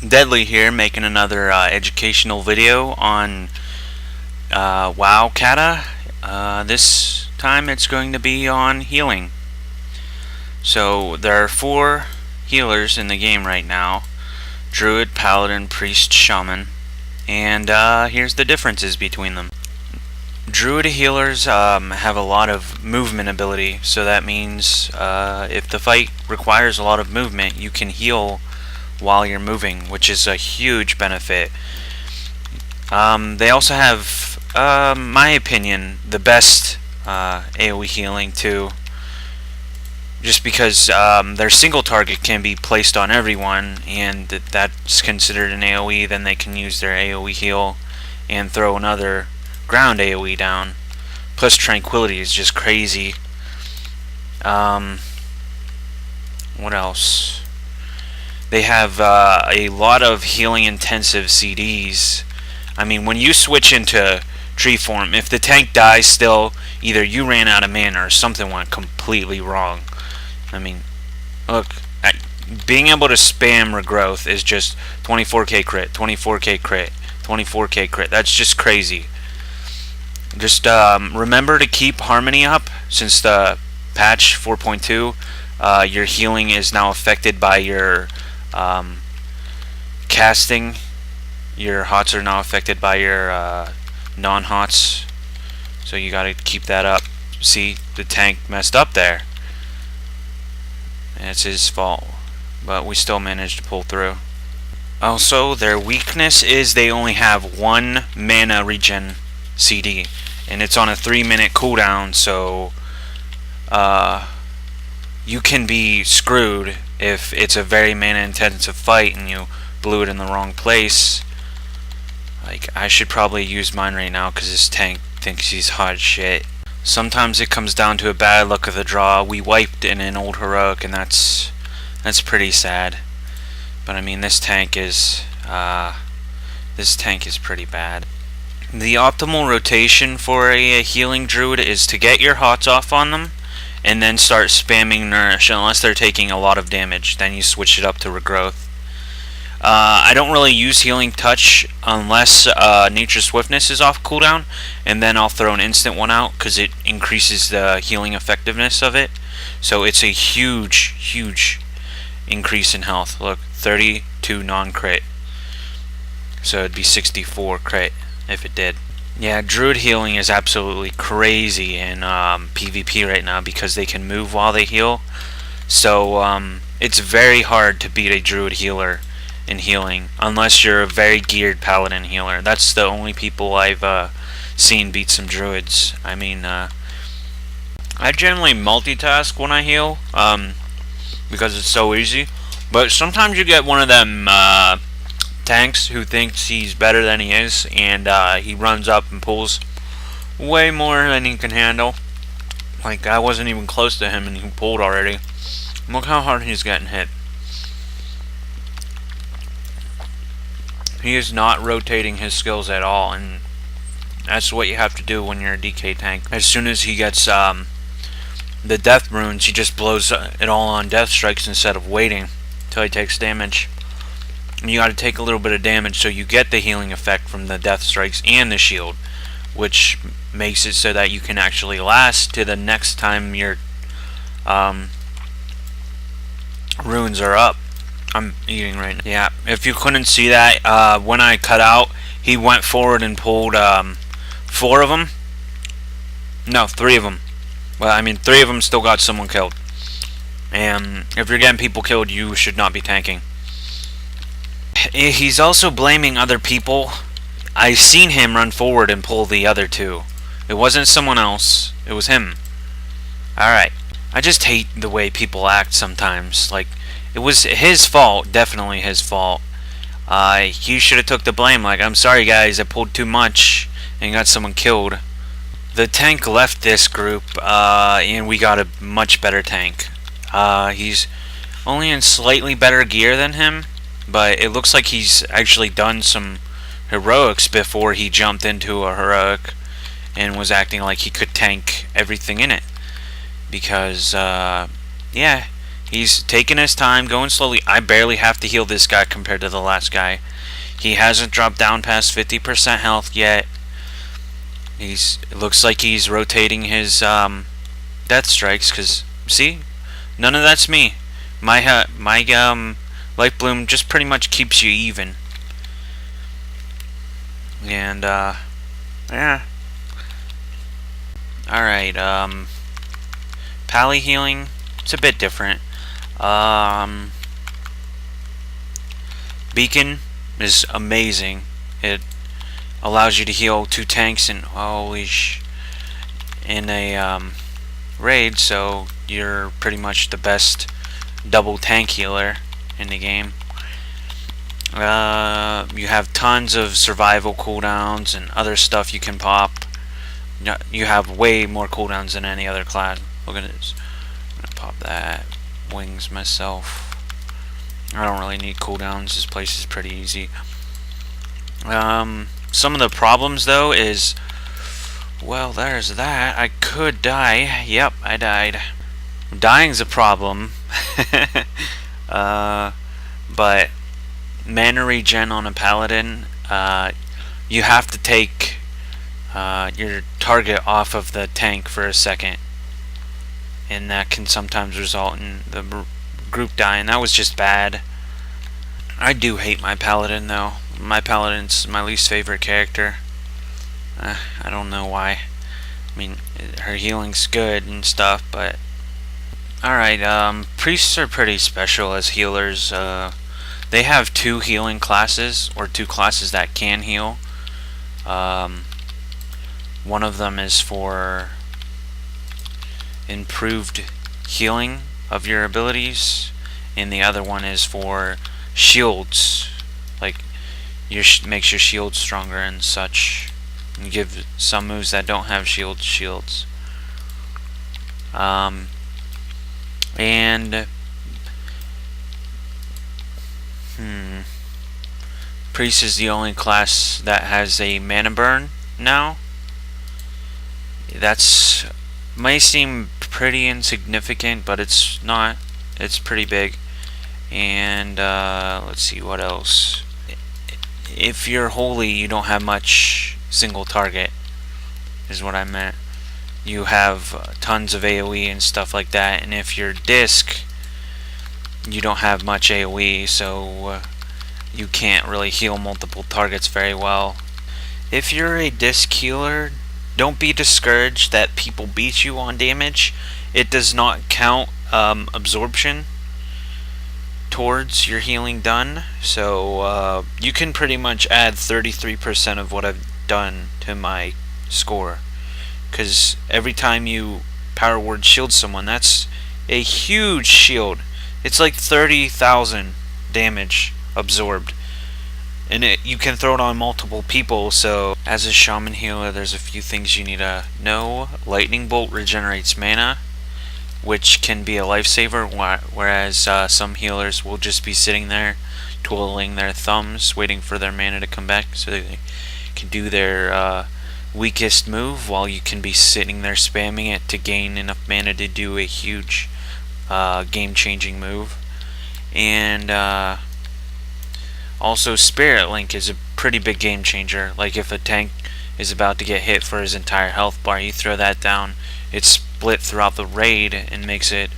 Deadly here, making another educational video on WoW Kata. This time it's going to be on healing. So there are 4 healers in the game right now: Druid, Paladin, Priest, Shaman. And here's the differences between them. Druid healers have a lot of movement ability, so that means if the fight requires a lot of movement, you can heal while you're moving, which is a huge benefit. They also have, my opinion, the best AoE healing too, just because their single target can be placed on everyone, and that's considered an AoE. Then they can use their AoE heal and throw another ground AoE down. Plus Tranquility is just crazy. What else? They have a lot of healing intensive CDs. I mean, when you switch into tree form, if the tank dies still, either you ran out of mana or something went completely wrong. I mean, look, being able to spam regrowth is just 24k crit, 24k crit, 24k crit. That's just crazy. Just remember to keep Harmony up, since the patch 4.2, your healing is now affected by your casting. Your hots are now affected by your non-hots, so you gotta keep that up. See, the tank messed up there. It's his fault, but we still managed to pull through. Also, their weakness is they only have 1 mana regen CD, and it's on a 3-minute cooldown, so you can be screwed if it's a very mana intensive fight and you blew it in the wrong place. Like, I should probably use mine right now because this tank thinks he's hot shit. Sometimes it comes down to a bad luck of the draw. We wiped in an old heroic, and that's pretty sad. But I mean, this tank is pretty bad. The optimal rotation for a healing druid is to get your hots off on them and then start spamming nourish unless they're taking a lot of damage. Then you switch it up to regrowth. I don't really use healing touch unless nature swiftness is off cooldown, and then I'll throw an instant one out because it increases the healing effectiveness of it. So it's a huge increase in health. Look, 32 non-crit, so it'd be 64 crit if it did. Yeah, druid healing is absolutely crazy in PvP right now because they can move while they heal. So it's very hard to beat a druid healer in healing unless you're a very geared paladin healer. That's the only people I've seen beat some druids. I mean, I generally multitask when I heal because it's so easy, but sometimes you get one of them tanks who thinks he's better than he is, and he runs up and pulls way more than he can handle. Like, I wasn't even close to him and he pulled already. Look how hard he's getting hit. He is not rotating his skills at all, and that's what you have to do when you're a DK tank. As soon as he gets the death runes, he just blows it all on death strikes instead of waiting until he takes damage. You got to take a little bit of damage so you get the healing effect from the death strikes and the shield, which makes it so that you can actually last to the next time your runes are up. I'm eating right now. Yeah, if you couldn't see that, when I cut out, he went forward and pulled 4 of them. No, 3 of them. Well, I mean, 3 of them still got someone killed. And if you're getting people killed, you should not be tanking. He's also blaming other people. I've seen him run forward and pull the other 2. It wasn't someone else. It was him. Alright. I just hate the way people act sometimes. Like, it was his fault. Definitely his fault. He should have took the blame. Like, I'm sorry guys, I pulled too much and got someone killed. The tank left this group, and we got a much better tank. He's only in slightly better gear than him, but it looks like he's actually done some heroics before he jumped into a heroic and was acting like he could tank everything in it. Because, yeah, He's taking his time, going slowly. I barely have to heal this guy compared to the last guy. He hasn't dropped down past 50% health yet. It looks like he's rotating his death strikes, because see, none of that's me. My life bloom just pretty much keeps you even. And yeah. All right. Pally healing. It's a bit different. Beacon is amazing. It allows you to heal 2 tanks in a raid, so you're pretty much the best double tank healer in the game. You have tons of survival cooldowns and other stuff you can pop. You have way more cooldowns than any other class. Look at this. I'm gonna pop that. Wings myself. I don't really need cooldowns. This place is pretty easy. Some of the problems though is, well, there's that. I could die. Yep, I died. Dying's a problem. But mana regen on a paladin, you have to take your target off of the tank for a second, and that can sometimes result in the group dying. That was just bad. I do hate my paladin though. My paladin's my least favorite character. I don't know why. I mean, her healing's good and stuff, but alright, priests are pretty special as healers. They have 2 healing classes, or 2 classes that can heal. One of them is for improved healing of your abilities, and the other one is for shields. Like, makes your shield stronger and such. And give some moves that don't have shields. Priest is the only class that has a mana burn now. That's may seem pretty insignificant, but it's not. It's pretty big. And let's see what else. If you're holy, you don't have much single target, is what I meant. You have tons of AoE and stuff like that, and if you're disc, you don't have much AoE, so you can't really heal multiple targets very well. If you're a disc healer, don't be discouraged that people beat you on damage. It does not count absorption towards your healing done, so you can pretty much add 33% of what I've done to my score, because every time you power word shield someone, that's a huge shield. It's like 30,000 damage absorbed, and you can throw it on multiple people. So as a shaman healer, there's a few things you need to know. Lightning bolt regenerates mana, which can be a lifesaver, whereas some healers will just be sitting there twiddling their thumbs waiting for their mana to come back so they can do their weakest move, while you can be sitting there spamming it to gain enough mana to do a huge game-changing move. And also Spirit Link is a pretty big game changer. Like if a tank is about to get hit for his entire health bar, you throw that down, it's split throughout the raid and makes it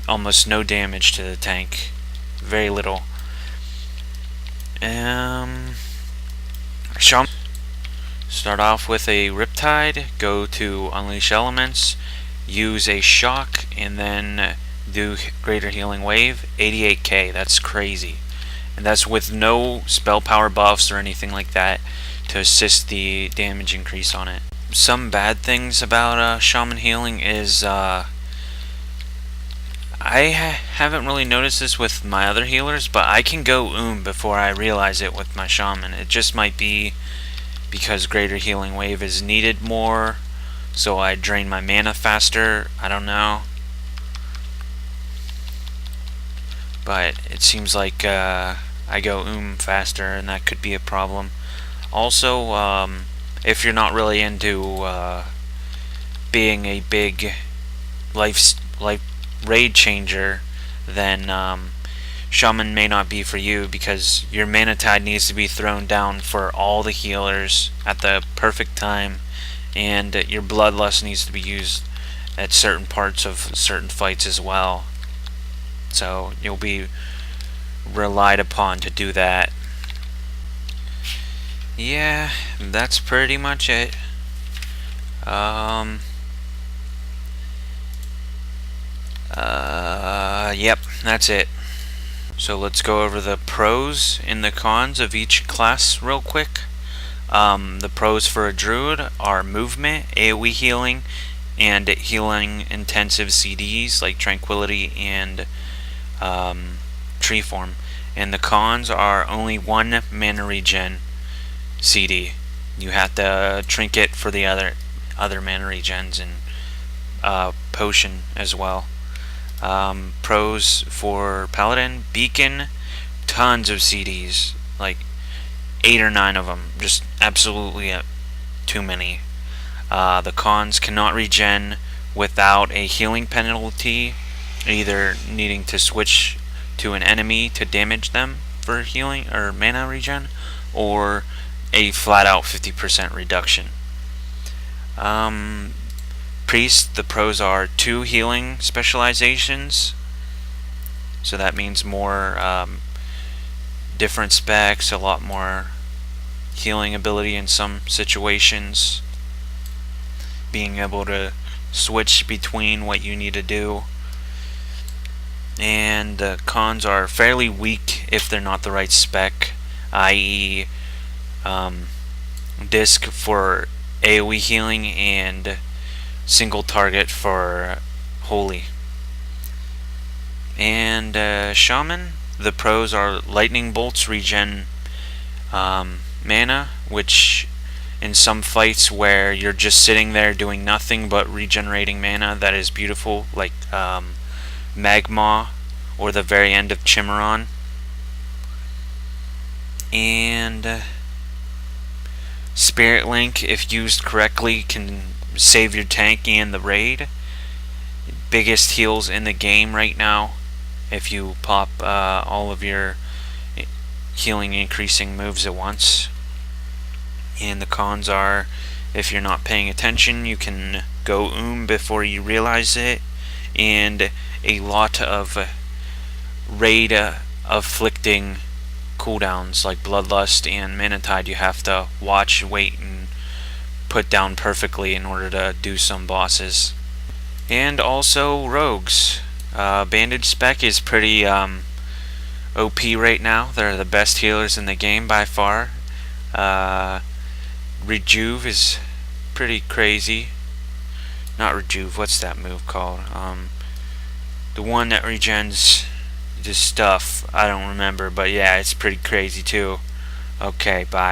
almost no damage to the tank. Very little. Start off with a Riptide, go to Unleash Elements, use a Shock, and then do Greater Healing Wave. 88k, that's crazy. And that's with no spell power buffs or anything like that to assist the damage increase on it. Some bad things about shaman healing is I haven't really noticed this with my other healers, but I can go before I realize it with my shaman. It just might be because Greater Healing Wave is needed more, so I drain my mana faster. I don't know, but it seems like I go faster, and that could be a problem. Also, if you're not really into being a big life raid changer, then Shaman may not be for you, because your mana tide needs to be thrown down for all the healers at the perfect time, and your bloodlust needs to be used at certain parts of certain fights as well. So you'll be relied upon to do that. Yeah, that's pretty much it. Yep, that's it. So let's go over the pros and the cons of each class real quick. The pros for a druid are movement, AoE healing, and healing intensive CDs like Tranquility and Tree Form. And the cons are only one mana regen CD. You have to trinket for the other mana regens, and potion as well. Pros for Paladin, Beacon, tons of CDs, like 8 or 9 of them, just absolutely too many. The cons: cannot regen without a healing penalty, either needing to switch to an enemy to damage them for healing or mana regen, or a flat out 50% reduction. Priest, the pros are 2 healing specializations, so that means more different specs, a lot more healing ability in some situations, being able to switch between what you need to do. And the cons are fairly weak if they're not the right spec, i.e. disc for AoE healing and single target for holy. And Shaman, the pros are lightning bolts regen mana, which in some fights where you're just sitting there doing nothing but regenerating mana, that is beautiful, like Magma or the very end of Chimeron. And Spirit Link, if used correctly, can save your tank and the raid. Biggest heals in the game right now, if you pop all of your healing increasing moves at once. And the cons are, if you're not paying attention, you can go before you realize it, and a lot of raid afflicting cooldowns like Bloodlust and Mana Tide you have to watch, wait, and put down perfectly in order to do some bosses. And also rogues. Bandage spec is pretty OP right now. They're the best healers in the game by far. Rejuve is pretty crazy. Not Rejuve, what's that move called? The one that regens the stuff, I don't remember, but yeah, it's pretty crazy too. Okay, bye.